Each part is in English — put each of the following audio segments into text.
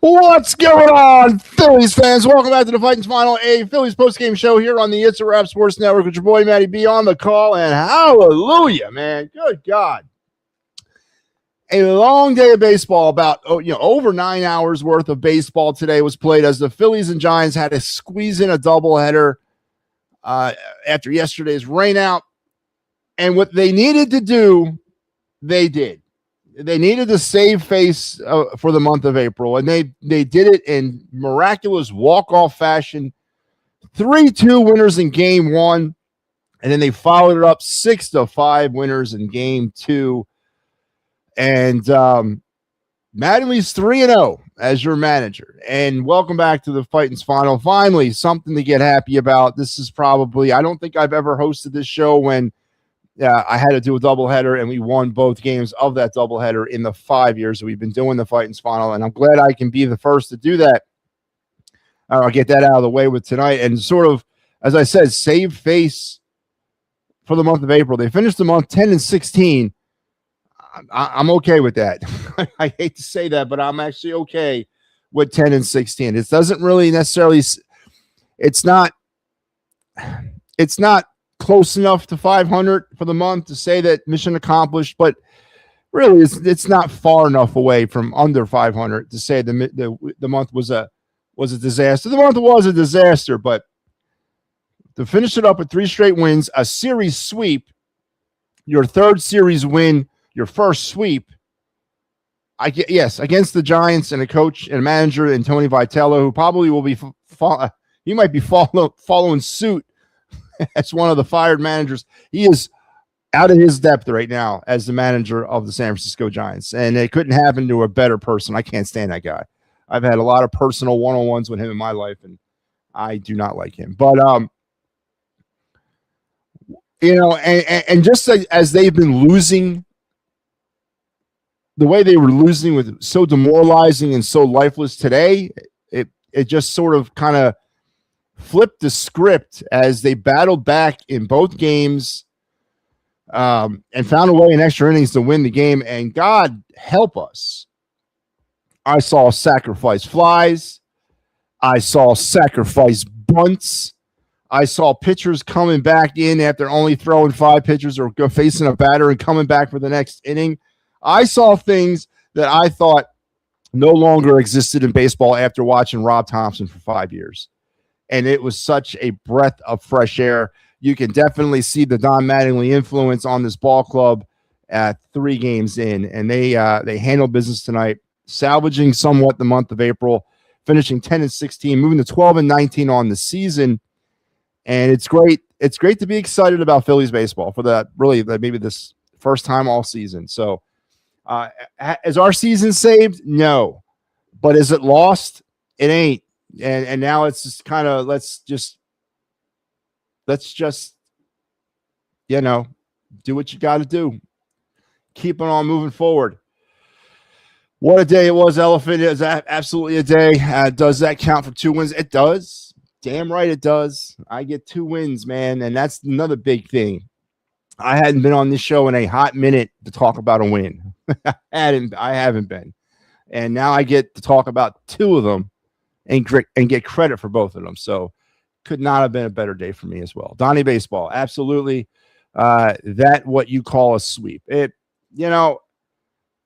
What's going on, Phillies fans? Welcome back to the Titans Final, a Phillies postgame show here on the It's a Wrap Sports Network with your boy, Matty B, on the call. And hallelujah, man. Good God. A long day of baseball, about over 9 hours worth of baseball today was played as the Phillies and Giants had to squeeze in a doubleheader after yesterday's rainout. And what they needed to do, they did. They needed to save face for the month of April, and they did it in miraculous walk-off fashion. 3-2 winners in Game 1, and then they followed it up 6-5 winners in Game 2. And Mattingly's 3-0 as your manager. And welcome back to the Titans Final. Finally, something to get happy about. This is probably, I don't think I've ever hosted this show when I had to do a doubleheader, and we won both games of that doubleheader in the 5 years that we've been doing the Titans Final, and I'm glad I can be the first to do that. I'll get that out of the way with tonight, and sort of, as I said, save face for the month of April. They finished the month 10-16. I'm okay with that. I hate to say that, but I'm actually okay with 10-16. It doesn't really necessarily – it's not close enough to 500 for the month to say that mission accomplished, but really it's not far enough away from under 500 to say the month was a disaster. The month was a disaster, but to finish it up with 3 straight wins, a series sweep, your third series win, your first sweep, against the Giants and a coach and a manager and Tony Vitello, who probably will be he might be following suit as one of the fired managers. He is out of his depth right now as the manager of the San Francisco Giants, and it couldn't happen to a better person. I can't stand that guy. I've had a lot of personal one-on-ones with him in my life, and I do not like him. But and just as they've been losing, the way they were losing with so demoralizing and so lifeless today, it just sort of kind of flipped the script as they battled back in both games and found a way in extra innings to win the game. And God help us, I saw sacrifice flies. I saw sacrifice bunts. I saw pitchers coming back in after only throwing 5 pitchers or facing a batter and coming back for the next inning. I saw things that I thought no longer existed in baseball after watching Rob Thompson for 5 years. And it was such a breath of fresh air. You can definitely see the Don Mattingly influence on this ball club at 3 games in. And they handled business tonight, salvaging somewhat the month of April, finishing 10-16, moving to 12-19 on the season. And it's great. It's great to be excited about Phillies baseball for that, really, maybe this first time all season. So is our season saved? No. But is it lost? It ain't. And now it's just kind of let's just do what you got to do. Keep it on moving forward. What a day it was, Elephant. It was absolutely a day. Does that count for 2 wins? It does. Damn right it does. I get 2 wins, man, and that's another big thing. I hadn't been on this show in a hot minute to talk about a win. I haven't been. And now I get to talk about 2 of them and get credit for both of them. So could not have been a better day for me as well. Donnie Baseball, absolutely. That what you call a sweep. It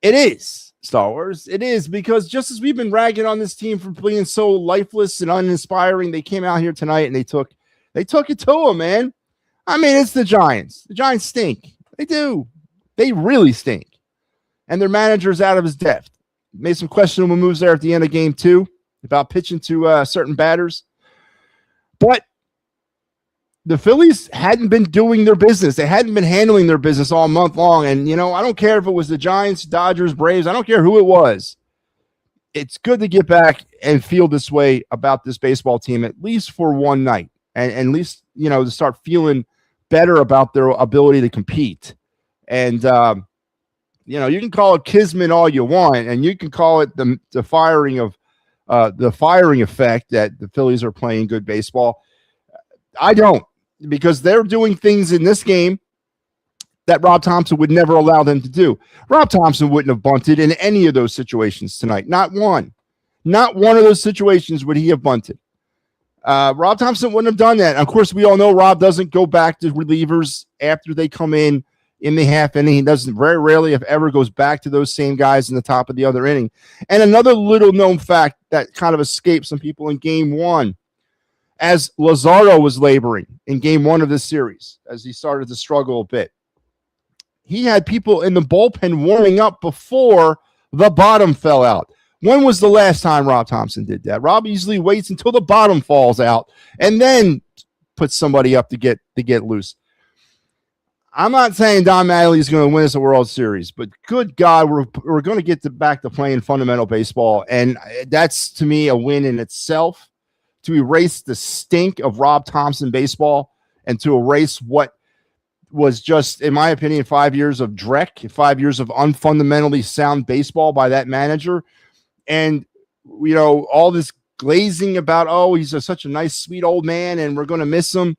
is, Star Wars. It is, because just as we've been ragging on this team for being so lifeless and uninspiring, they came out here tonight and they took it to them, man. I mean, it's the Giants. The Giants stink. They do. They really stink. And their manager's out of his depth. Made some questionable moves there at the end of Game 2 about pitching to certain batters. But the Phillies hadn't been doing their business. They hadn't been handling their business all month long. And, I don't care if it was the Giants, Dodgers, Braves. I don't care who it was. It's good to get back and feel this way about this baseball team, at least for one night. And at least, to start feeling better about their ability to compete. And, you can call it kismet all you want, and you can call it the firing effect that the Phillies are playing good baseball. I don't, because they're doing things in this game that Rob Thompson would never allow them to do. Rob Thompson wouldn't have bunted in any of those situations tonight. Not one. Not one of those situations would he have bunted. Rob Thompson wouldn't have done that. And of course, we all know Rob doesn't go back to relievers after they come in the half inning. He doesn't very rarely, if ever, goes back to those same guys in the top of the other inning. And another little known fact that kind of escaped some people in game one, as Lazaro was laboring in game one of this series, as he started to struggle a bit, he had people in the bullpen warming up before the bottom fell out. When was the last time Rob Thompson did that? Rob usually waits until the bottom falls out and then puts somebody up to get loose. I'm not saying Don Mattingly is going to win us a World Series, but good God, we're going to get back to playing fundamental baseball, and that's, to me, a win in itself, to erase the stink of Rob Thompson baseball and to erase what was just, in my opinion, 5 years of dreck, 5 years of unfundamentally sound baseball by that manager. And, all this glazing about, oh, he's such a nice, sweet old man, and we're going to miss him.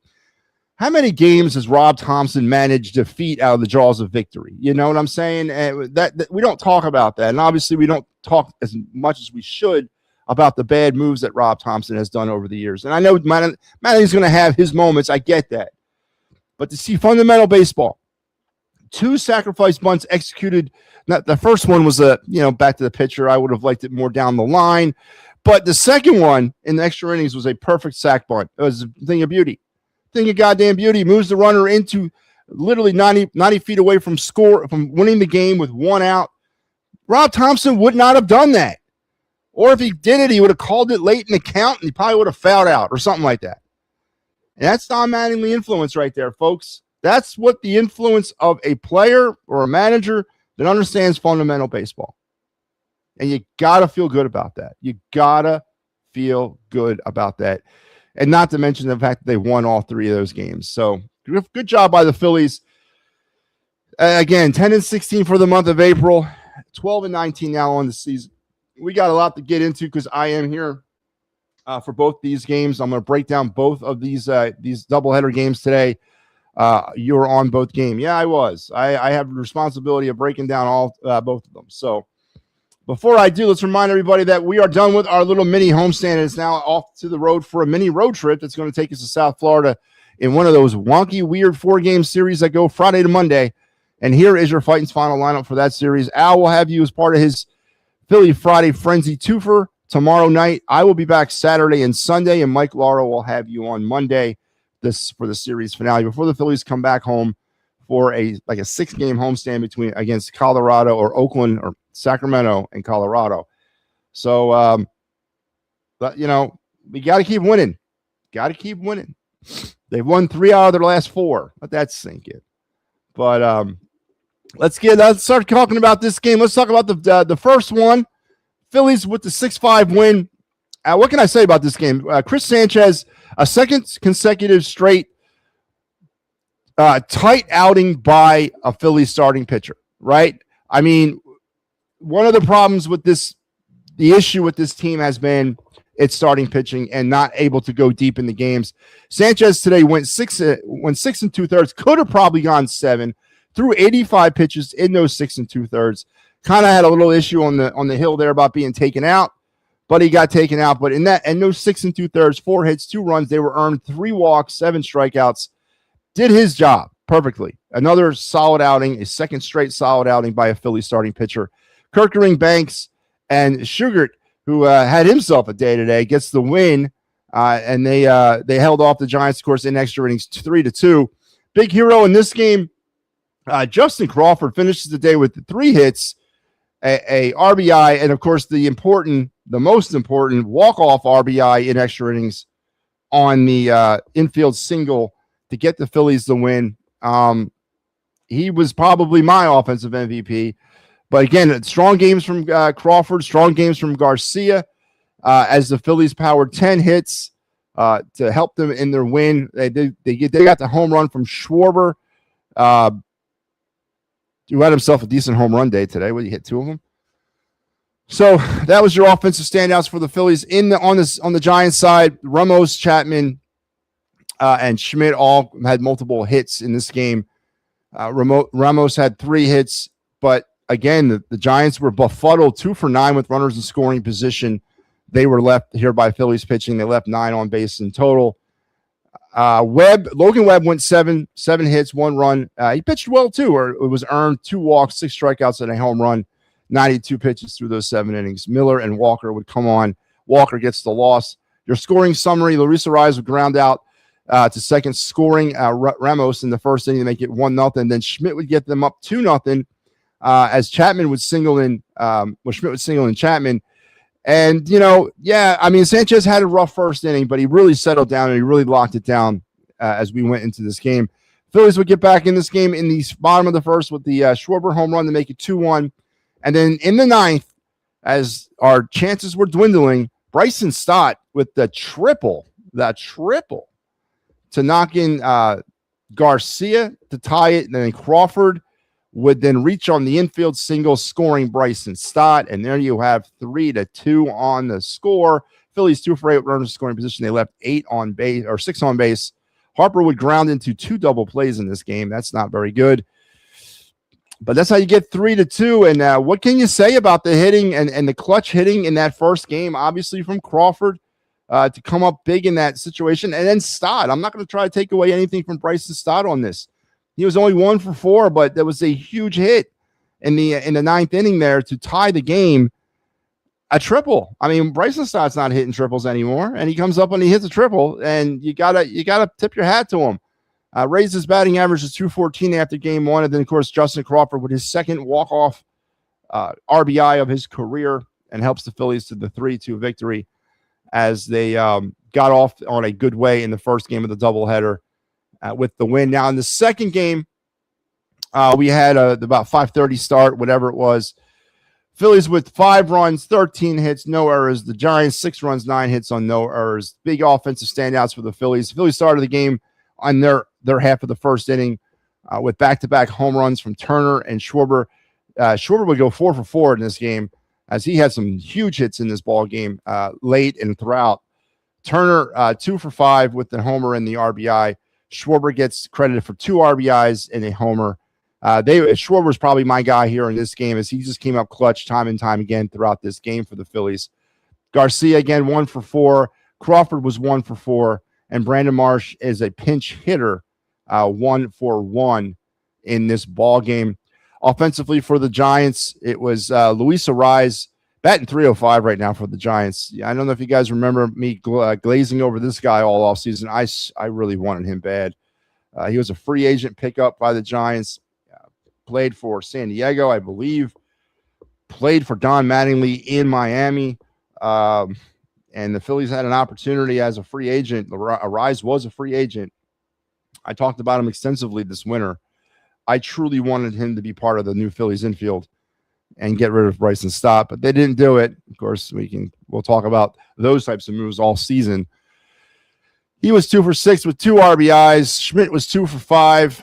How many games has Rob Thompson managed to defeat out of the jaws of victory? You know what I'm saying? And that we don't talk about that. And obviously we don't talk as much as we should about the bad moves that Rob Thompson has done over the years. And I know Mattingly's going to have his moments. I get that. But to see fundamental baseball, 2 sacrifice bunts executed. Not the first one was back to the pitcher. I would have liked it more down the line. But the second one in the extra innings was a perfect sac bunt. It was a thing of beauty. Thing of goddamn beauty. Moves the runner into literally 90 feet away from winning the game with 1 out. Rob Thompson would not have done that. Or if he did it, he would have called it late in the count, and he probably would have fouled out or something like that. And that's Don Mattingly influence right there, folks. That's what the influence of a player or a manager that understands fundamental baseball. And you got to feel good about that. You got to feel good about that. And not to mention the fact that they won all 3 of those games. So good job by the Phillies. Again, 10-16 for the month of April, 12-19 now on the season. We got a lot to get into because I am here for both these games. I'm going to break down both of these doubleheader games today. You were on both games. Yeah, I was. I have the responsibility of breaking down both of them. So before I do, let's remind everybody that we are done with our little mini homestand. It's now off to the road for a mini road trip that's going to take us to South Florida in one of those wonky, weird 4-game series that go Friday to Monday. And here is your Fighting's final lineup for that series. Al will have you as part of his Philly Friday Frenzy twofer tomorrow night. I will be back Saturday and Sunday, and Mike Lauro will have you on Monday for the series finale before the Phillies come back home for a 6-game homestand against Colorado or Oakland or Sacramento and Colorado. So, we got to keep winning. Got to keep winning. They've won 3 out of their last 4. Let that sink in. But let's start talking about this game. Let's talk about the first one. Phillies with the 6-5 win. What can I say about this game? Chris Sanchez, a second consecutive straight tight outing by a Phillies starting pitcher, right? I mean, one of the problems with the issue with this team has been its starting pitching and not able to go deep in the games. Sanchez today went 6 2/3, could have probably gone 7, threw 85 pitches in those 6 2/3. Kind of had a little issue on the hill there about being taken out, but he got taken out. But in those 6 2/3, 4 hits, 2 runs, they were earned, 3 walks, 7 strikeouts. Did his job perfectly. Another solid outing, a second straight solid outing by a Philly starting pitcher. Kerkering, Banks, and Sugart, who had himself a day today, gets the win, and they held off the Giants, of course, in extra innings 3-2. Big hero in this game, Justin Crawford finishes the day with 3 hits, a RBI, and of course the most important walk-off RBI in extra innings on the infield single to get the Phillies the win. He was probably my offensive MVP. But again, strong games from Crawford, strong games from Garcia, as the Phillies powered 10 hits to help them in their win. They got the home run from Schwarber, who had himself a decent home run day today. He hit 2 of them. So that was your offensive standouts for the Phillies. On the Giants side, Ramos, Chapman, and Schmidt all had multiple hits in this game. Ramos had 3 hits, but again, the Giants were befuddled 2 for 9 with runners in scoring position. They were left here by Phillies pitching. They left 9 on base in total. Logan Webb went seven hits, 1 run. He pitched well too, or it was earned, 2 walks, 6 strikeouts, and a home run, 92 pitches through those 7 innings. Miller and Walker would come on. Walker gets the loss. Your scoring summary: Luis Arraez would ground out to second, scoring Ramos in the first inning to make it 1-0. Then Schmidt would get them up 2-0 as Chapman would single in. Schmidt would single in Chapman. And, Sanchez had a rough first inning, but he really settled down and he really locked it down as we went into this game. Phillies would get back in this game in the bottom of the first with the Schwarber home run to make it 2-1. And then in the 9th, as our chances were dwindling, Bryson Stott with the triple to knock in Garcia to tie it. And then Crawford would then reach on the infield single, scoring Bryson Stott. And there you have 3-2 on the score. Phillies 2 for 8 runners scoring position. They left 6 on base. Harper would ground into 2 double plays in this game. That's not very good. But that's how you get 3-2. And what can you say about the hitting and the clutch hitting in that first game? Obviously from Crawford to come up big in that situation. And then Stott. I'm not going to try to take away anything from Bryson Stott on this. He was only 1 for 4, but there was a huge hit in the 9th inning there to tie the game. A triple. I mean, Bryson Stott's not hitting triples anymore, and he comes up and he hits a triple, and you gotta tip your hat to him. Raised his batting average to 214 after game 1, and then of course Justin Crawford with his second walk-off RBI of his career, and helps the Phillies to the 3-2 victory as they got off on a good way in the first game of the doubleheader. With the win. Now in the second game, we had about 5:30 start, whatever it was. Phillies with 5 runs, 13 hits, no errors. The Giants 6 runs, 9 hits on no errors. Big offensive standouts for the Phillies. The Phillies started the game on their half of the first inning with back-to-back home runs from Turner and Schwarber. Schwarber would go 4 for 4 in this game as he had some huge hits in this ball game late and throughout. Turner 2 for 5 with the homer and the RBI. Schwarber gets credited for 2 RBIs and a homer. Schwarber's probably my guy here in this game as he just came up clutch time and time again throughout this game for the Phillies. Garcia again 1 for 4. Crawford was 1 for 4, and Brandon Marsh is a pinch hitter, 1 for 1 in this ball game. Offensively for the Giants, it was Luis Arraez batting .305 right now for the Giants. I don't know if you guys remember me glazing over this guy all offseason. I really wanted him bad. He was a free agent pickup by the Giants. Played for San Diego, I believe. Played for Don Mattingly in Miami. And the Phillies had an opportunity as a free agent. Arraez was a free agent. I talked about him extensively this winter. I truly wanted him to be part of the new Phillies infield and get rid of Bryson Stott, but they didn't do it. Of course, we'll talk about those types of moves all season. He was 2 for 6 with 2 RBIs. Schmidt was 2 for 5.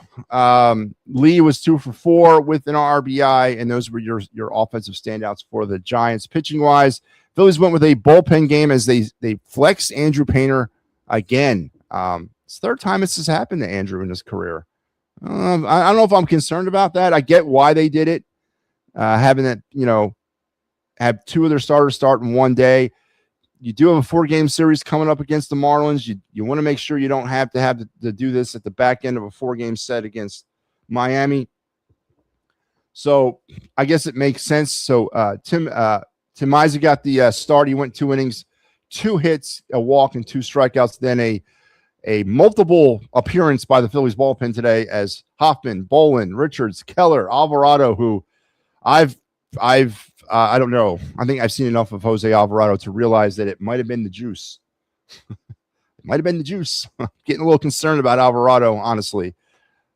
Lee was 2 for 4 with an RBI, and those were your offensive standouts for the Giants. Pitching wise, Phillies went with a bullpen game as they flexed Andrew Painter again. It's the 3rd time this has happened to Andrew in his career. I don't know if I'm concerned about that. I get why they did it. Having that, have 2 of their starters start in one day. You do have a 4-game series coming up against the Marlins. You want to make sure you don't have to do this at the back end of a 4-game set against Miami. So I guess it makes sense. So Tim Meisel got the start. He went 2 innings, 2 hits, a walk, and 2 strikeouts. Then a multiple appearance by the Phillies bullpen today as Hoffman, Bolin, Richards, Keller, Alvarado, who I don't know. I think I've seen enough of Jose Alvarado to realize that it might have been the juice. It might have been the juice. Getting a little concerned about Alvarado, honestly.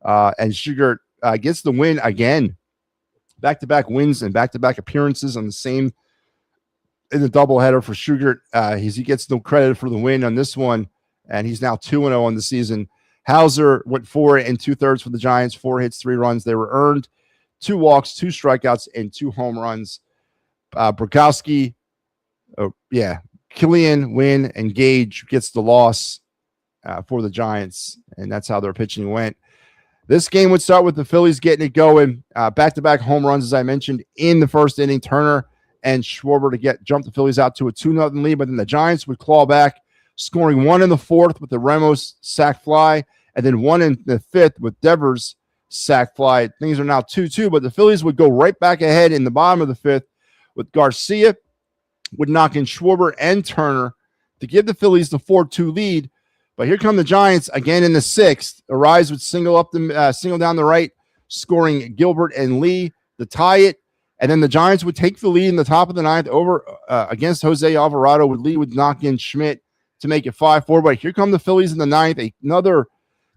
And Sugart gets the win again. Back-to-back wins and back-to-back appearances on the same in the doubleheader for Sugart. He gets no credit for the win on this one, and he's now 2-0 on the season. Hauser went 4 2/3 for the Giants, 4 hits, 3 runs. They were earned. 2 walks, 2 strikeouts, and 2 home runs. Brokowski, Killian, Wynn, and Gage gets the loss for the Giants, and that's how their pitching went. This game would start with the Phillies getting it going. Back-to-back home runs, as I mentioned, in the first inning. Turner and Schwarber to jump the Phillies out to a 2-0 lead, but then the Giants would claw back, scoring one in the fourth with the Ramos sac fly, and then one in the fifth with Devers sac fly. Things are now 2-2, but the Phillies would go right back ahead in the bottom of the fifth with Garcia would knock in Schwarber and Turner to give the Phillies the 4-2 lead. But here come the Giants again in the sixth. Arise would single down the right, scoring Gilbert and Lee to tie it. And then the Giants would take the lead in the top of the ninth over against Jose Alvarado. Lee would knock in Schmidt to make it 5-4. But here come the Phillies in the ninth. Another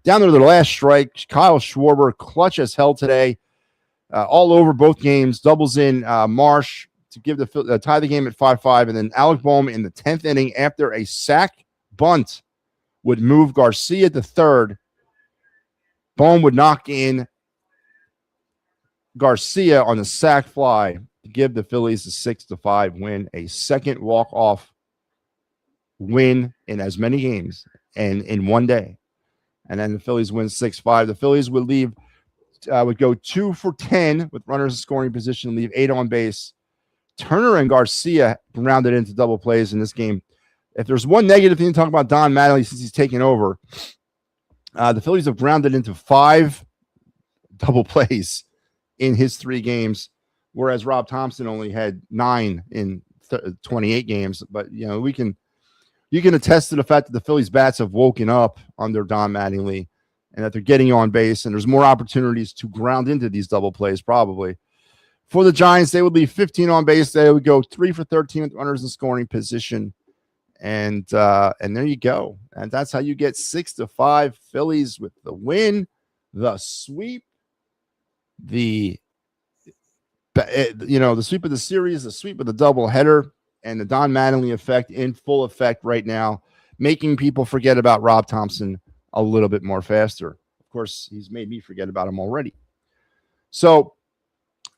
down to their last strike. Kyle Schwarber, clutch as hell today. All over both games. Doubles in Marsh to give tie the game at 5-5. And then Alec Boehm in the 10th inning after a sac bunt would move Garcia to third. Boehm would knock in Garcia on the sac fly to give the Phillies a 6-5 win, a second walk-off win in as many games and in one day. And then the Phillies win 6-5. The Phillies would would go 2 for 10 with runners in scoring position, leave 8 on base. Turner and Garcia rounded into double plays in this game. If there's one negative thing to talk about Don Mattingly since he's taken over, the Phillies have rounded into 5 double plays in his 3 games, whereas Rob Thompson only had 9 in 28 games. But you can attest to the fact that the Phillies bats have woken up under Don Mattingly and that they're getting on base, and there's more opportunities to ground into these double plays probably. For the Giants, they would leave 15 on base. They would go 3 for 13 with runners in scoring position. And there you go. And that's how you get 6-5 Phillies with the win, the sweep, the sweep of the series, the sweep of the doubleheader, and the Don Mattingly effect in full effect right now, making people forget about Rob Thompson a little bit more faster. Of course, he's made me forget about him already. So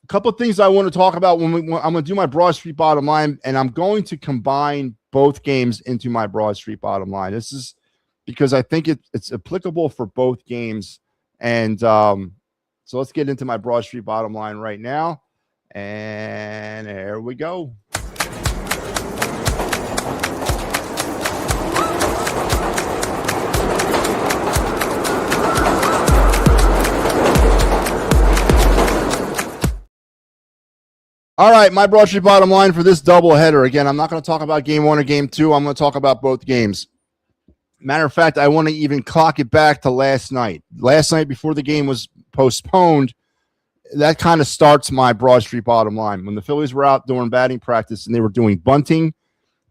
a couple of things I want to talk about I'm going to do my Broad Street bottom line, and I'm going to combine both games into my Broad Street bottom line. This is because I think it's applicable for both games. And so let's get into my Broad Street bottom line right now. And there we go. All right, my Broad Street bottom line for this doubleheader. Again, I'm not going to talk about game 1 or game 2. I'm going to talk about both games. Matter of fact, I want to even clock it back to last night. Last night before the game was postponed, that kind of starts my Broad Street bottom line. When the Phillies were out doing batting practice and they were doing bunting,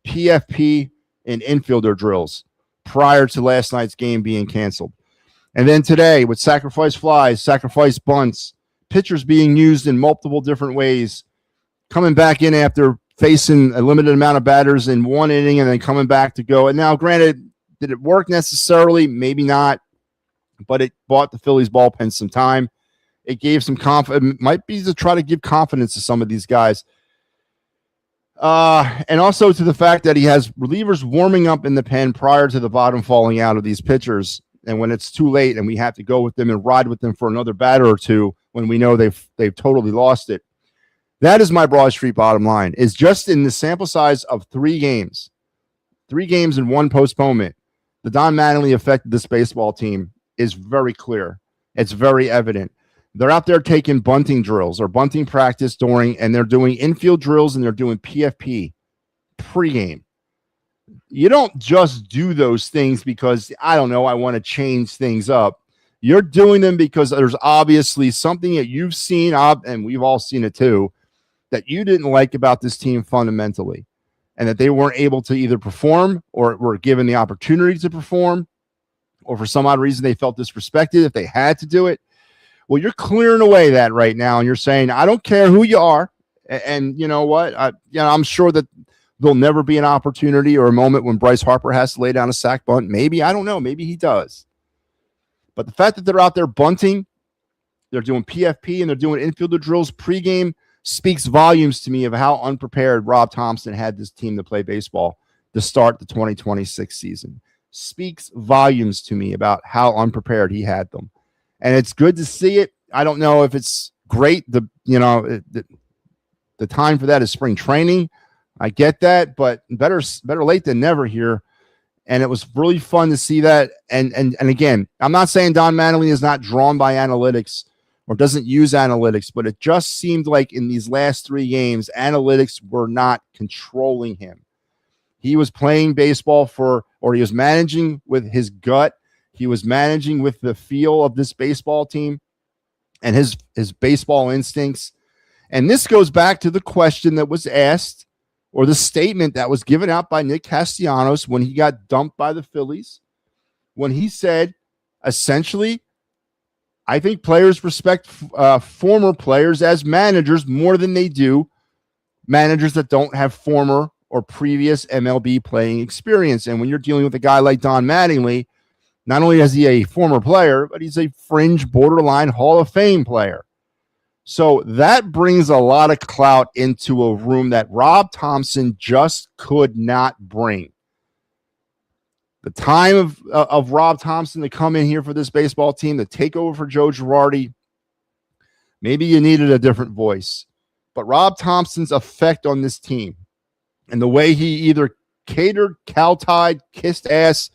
PFP, and infielder drills prior to last night's game being canceled. And then today with sacrifice flies, sacrifice bunts, pitchers being used in multiple different ways, coming back in after facing a limited amount of batters in one inning and then coming back to go. And now, granted, did it work necessarily? Maybe not, but it bought the Phillies bullpen some time. It gave some confidence. It might be to try to give confidence to some of these guys. And also to the fact that he has relievers warming up in the pen prior to the bottom falling out of these pitchers. And when it's too late and we have to go with them and ride with them for another batter or two when we know they've totally lost it. That is my Broad Street bottom line, is just in the sample size of 3 games. 3 games and 1 postponement. The Don Mattingly effect of this baseball team is very clear. It's very evident. They're out there taking bunting drills or bunting practice and they're doing infield drills and they're doing PFP pregame. You don't just do those things because, I don't know, I want to change things up. You're doing them because there's obviously something that you've seen, and we've all seen it too, that you didn't like about this team fundamentally, and that they weren't able to either perform or were given the opportunity to perform, or for some odd reason they felt disrespected if they had to do it. Well, you're clearing away that right now, and you're saying, I don't care who you are. And you know what? I'm sure that there'll never be an opportunity or a moment when Bryce Harper has to lay down a sac bunt. Maybe, I don't know. Maybe he does. But the fact that they're out there bunting, they're doing PFP, and they're doing infielder drills pregame speaks volumes to me of how unprepared Rob Thompson had this team to play baseball to start the 2026 season. Speaks volumes to me about how unprepared he had them. And it's good to see it. I don't know if it's great. the time for that is spring training. I get that, but better late than never here. And it was really fun to see that. And again, I'm not saying Don Mattingly is not drawn by analytics or doesn't use analytics, but it just seemed like in these last 3 games, analytics were not controlling him. He was playing baseball he was managing with his gut. He was managing with the feel of this baseball team and his baseball instincts. And this goes back to the question that was asked, or the statement that was given out by Nick Castellanos when he got dumped by the Phillies, when he said, essentially, I think players respect former players as managers more than they do managers that don't have former or previous MLB playing experience. And when you're dealing with a guy like Don Mattingly, not only is he a former player, but he's a fringe borderline Hall of Fame player. So that brings a lot of clout into a room that Rob Thomson just could not bring. The time of Rob Thomson to come in here for this baseball team, to take over for Joe Girardi, maybe you needed a different voice. But Rob Thompson's effect on this team and the way he either catered, kowtowed, kissed ass,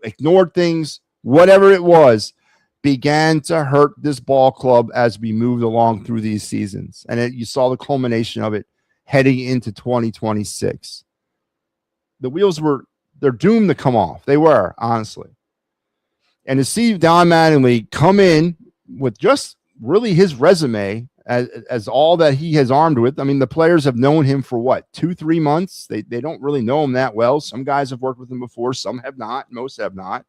ignored things, whatever it was, began to hurt this ball club as we moved along through these seasons. And you saw the culmination of it heading into 2026. The wheels they're doomed to come off. They were, honestly. And to see Don Mattingly come in with just really his resume as all that he has armed with. I mean, the players have known him for what, 2-3 months? They don't really know him that well. Some guys have worked with him before. Some have not. Most have not.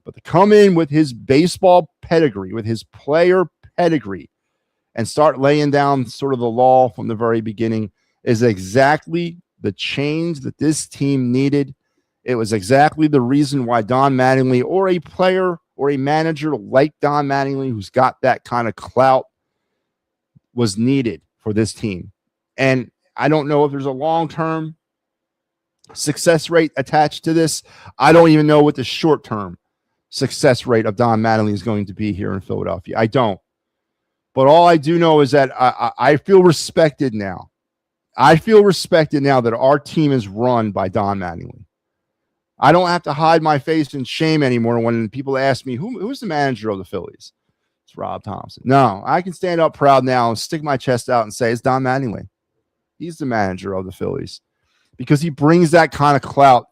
But to come in with his baseball pedigree, with his player pedigree, and start laying down sort of the law from the very beginning is exactly the change that this team needed. It was exactly the reason why Don Mattingly, or a player or a manager like Don Mattingly, who's got that kind of clout, was needed for this team. And I don't know if there's a long-term success rate attached to this. I don't even know what the short-term success rate of Don Mattingly is going to be here in Philadelphia. I don't. But all I do know is that I feel respected now. I feel respected now that our team is run by Don Mattingly. I don't have to hide my face in shame anymore when people ask me, who's the manager of the Phillies? It's Rob Thomson. No, I can stand up proud now and stick my chest out and say it's Don Mattingly. He's the manager of the Phillies because he brings that kind of clout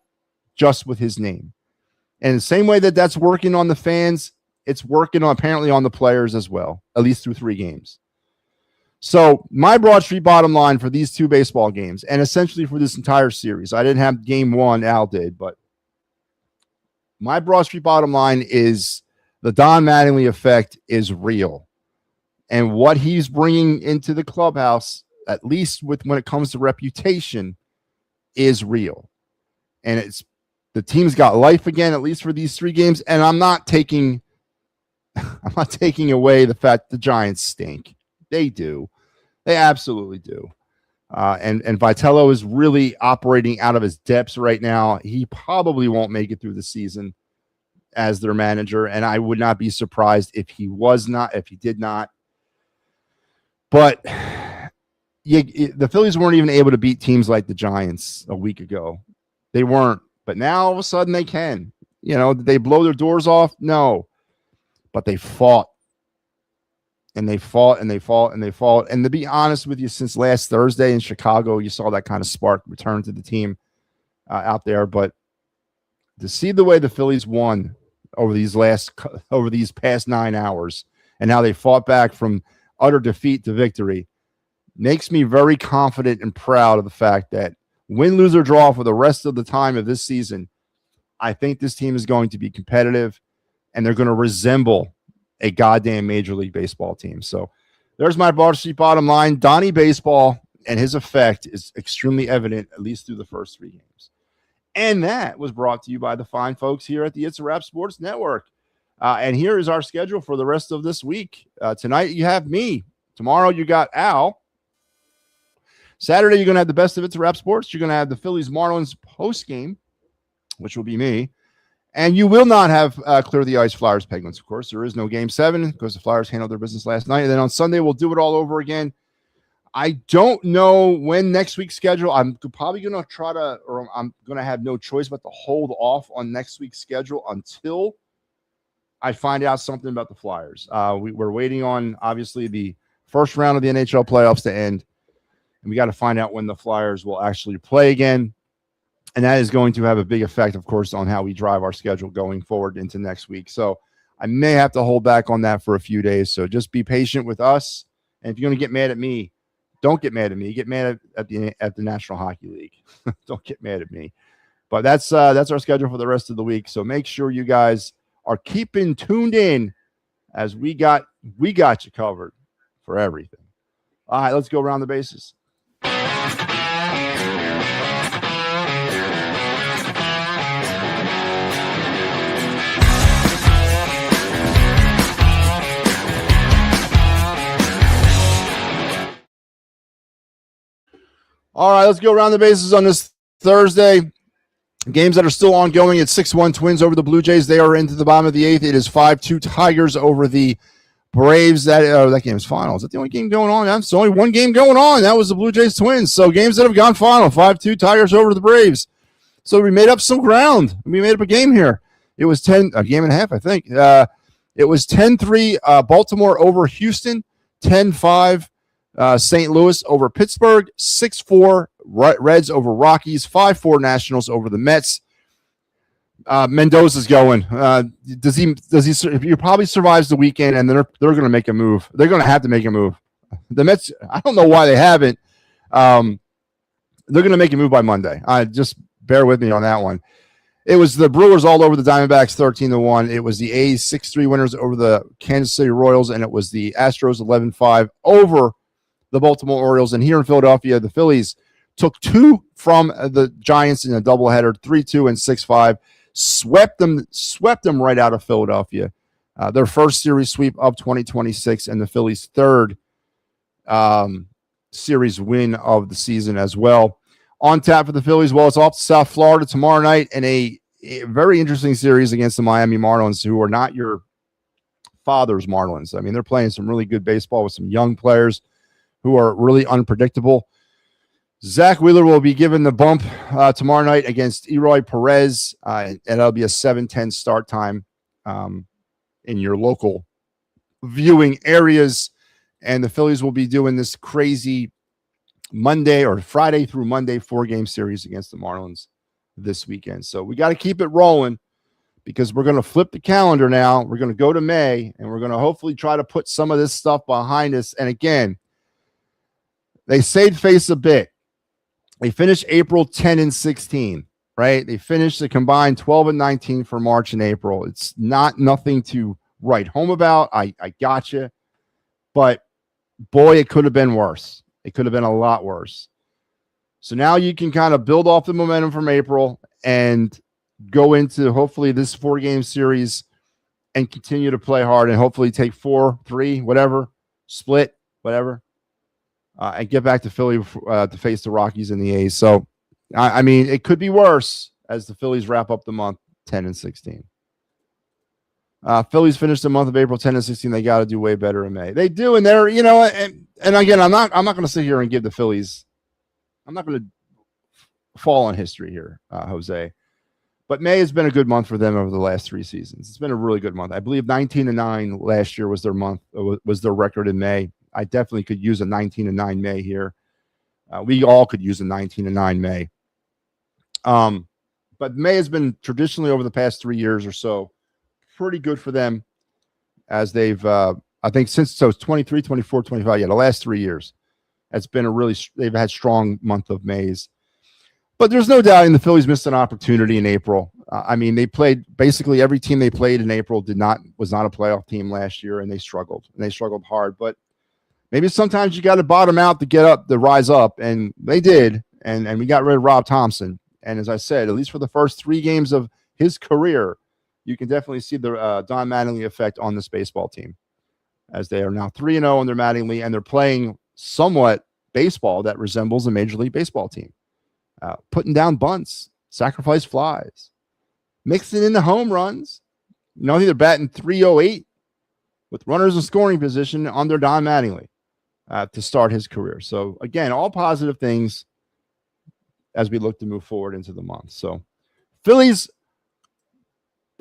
just with his name. And the same way that that's working on the fans, it's working apparently on the players as well, at least through 3 games. So my Broad Street bottom line for these 2 baseball games, and essentially for this entire series, I didn't have game 1, Al did, but my Broad Street bottom line is the Don Mattingly effect is real. And what he's bringing into the clubhouse, at least when it comes to reputation, is real. And the team's got life again, at least for these 3 games. And I'm not taking away the fact the Giants stink. They do. They absolutely do. And Vitello is really operating out of his depths right now. He probably won't make it through the season as their manager, and I would not be surprised if he did not. But the Phillies weren't even able to beat teams like the Giants a week ago. They weren't. But now all of a sudden they can. Did they blow their doors off? No. But they fought. And they fought and they fought and they fought. And to be honest with you, since last Thursday in Chicago, you saw that kind of spark return to the team out there. But to see the way the Phillies won over these past 9 hours and how they fought back from utter defeat to victory makes me very confident and proud of the fact that win, lose, or draw for the rest of the time of this season, I think this team is going to be competitive and they're going to resemble a goddamn Major League Baseball team. So there's my Broad Street bottom line. Donnie Baseball and his effect is extremely evident, at least through the first 3 games. And that was brought to you by the fine folks here at the It's a Wrap Sports Network. And here is our schedule for the rest of this week. Tonight you have me. Tomorrow you got Al. Saturday you're going to have the best of It's a Wrap Sports. You're going to have the Phillies Marlins postgame, which will be me. And you will not have Clear the Ice Flyers Penguins, of course. There is no Game 7 because the Flyers handled their business last night. And then on Sunday we'll do it all over again. I don't know when next week's schedule. I'm probably going to I'm going to have no choice but to hold off on next week's schedule until I find out something about the Flyers. We're waiting on, obviously, the first round of the NHL playoffs to end, and we got to find out when the Flyers will actually play again. And that is going to have a big effect, of course, on how we drive our schedule going forward into next week. So I may have to hold back on that for a few days. So just be patient with us. And if you're going to get mad at me, don't get mad at me. Get mad at the National Hockey League. Don't get mad at me. But that's our schedule for the rest of the week. So make sure you guys are keeping tuned in, as we got you covered for everything. All right, let's go around the bases. All right, let's go around the bases on this Thursday. Games that are still ongoing. It's 6-1 Twins over the Blue Jays. They are into the bottom of the eighth. It is 5-2 Tigers over the Braves. That game is final. Is that the only game going on? That's only one game going on. That was the Blue Jays Twins. So games that have gone final. 5-2 Tigers over the Braves. So we made up some ground. We made up a game here. It was a game and a half, I think. It was 10-3 Baltimore over Houston. 10-5 St. Louis over Pittsburgh, 6-4 Reds over Rockies, 5-4 Nationals over the Mets. Mendoza's going. Does he? He probably survives the weekend, and they're going to make a move. They're going to have to make a move. The Mets, I don't know why they haven't. They're going to make a move by Monday. Just bear with me on that one. It was the Brewers all over the Diamondbacks, 13-1. It was the A's 6-3 winners over the Kansas City Royals, and it was the Astros 11-5 over the Baltimore Orioles. And here in Philadelphia, the Phillies took 2 from the Giants in a doubleheader, 3-2 and 6-5, swept them right out of Philadelphia. Their first series sweep of 2026, and the Phillies' third series win of the season as well. On tap for the Phillies, well, it's off to South Florida tomorrow night in a very interesting series against the Miami Marlins, who are not your father's Marlins. I mean, they're playing some really good baseball with some young players who are really unpredictable. Zach Wheeler will be given the bump tomorrow night against Eroy Perez, and that'll be a 7:10 start time in your local viewing areas. And the Phillies will be doing this crazy Monday or Friday through Monday 4-game series against the Marlins this weekend. So we got to keep it rolling, because we're going to flip the calendar now. We're going to go to May, and we're going to hopefully try to put some of this stuff behind us. And again, they saved face a bit. They finished April 10-16, right? They finished a combined 12-19 for March and April. It's nothing to write home about. I got you. But boy, it could have been worse. It could have been a lot worse. So now you can kind of build off the momentum from April and go into hopefully this 4-game series and continue to play hard and hopefully take 4, 3, whatever, split, whatever, and get back to Philly to face the Rockies and the A's. So, I mean, it could be worse as the Phillies wrap up the month 10-16. Phillies finished the month of April 10-16. They got to do way better in May. They do, and they're, and again, I'm not going to sit here and give the Phillies. I'm not going to fall on history here, Jose. But May has been a good month for them over the last 3 seasons. It's been a really good month. I believe 19-9 last year was their month, was their record in May. I definitely could use a 19-9 May here. We all could use a 19-9 May. But May has been traditionally over the past 3 years or so pretty good for them, as they've, I think since, so it's 23, 24, 25, the last 3 years. It's been they've had strong month of Mays. But there's no doubting the Phillies missed an opportunity in April. I mean, they played basically every team they played in April was not a playoff team last year, and they struggled hard. But maybe sometimes you got to bottom out to get up, to rise up, and they did. And we got rid of Rob Thompson. And as I said, at least for the first 3 games of his career, you can definitely see the Don Mattingly effect on this baseball team, as they are now 3-0 under Mattingly, and they're playing somewhat baseball that resembles a Major League Baseball team. Putting down bunts, sacrifice flies, mixing in the home runs. They're batting .308 with runners in scoring position under Don Mattingly. to start his career. So, again, all positive things as we look to move forward into the month. So, Phillies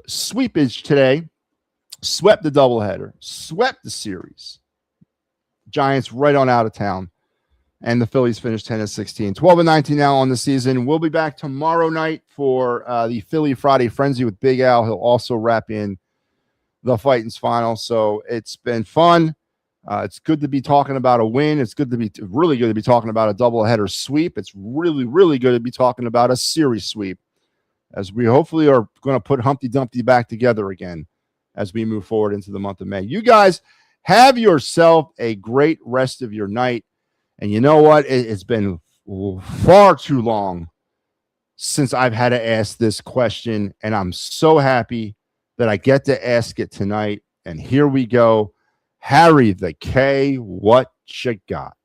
sweepage today, swept the doubleheader, swept the series. Giants right on out of town. And the Phillies finished 10-16, 12-19 now on the season. We'll be back tomorrow night for the Philly Friday Frenzy with Big Al. He'll also wrap in the Fightins final. So it's been fun. It's good to be talking about a win. It's really good to be talking about a doubleheader sweep. It's really, really good to be talking about a series sweep, as we hopefully are going to put Humpty Dumpty back together again as we move forward into the month of May. You guys have yourself a great rest of your night. And you know what? It's been far too long since I've had to ask this question, and I'm so happy that I get to ask it tonight. And here we go. Harry the K, what you got?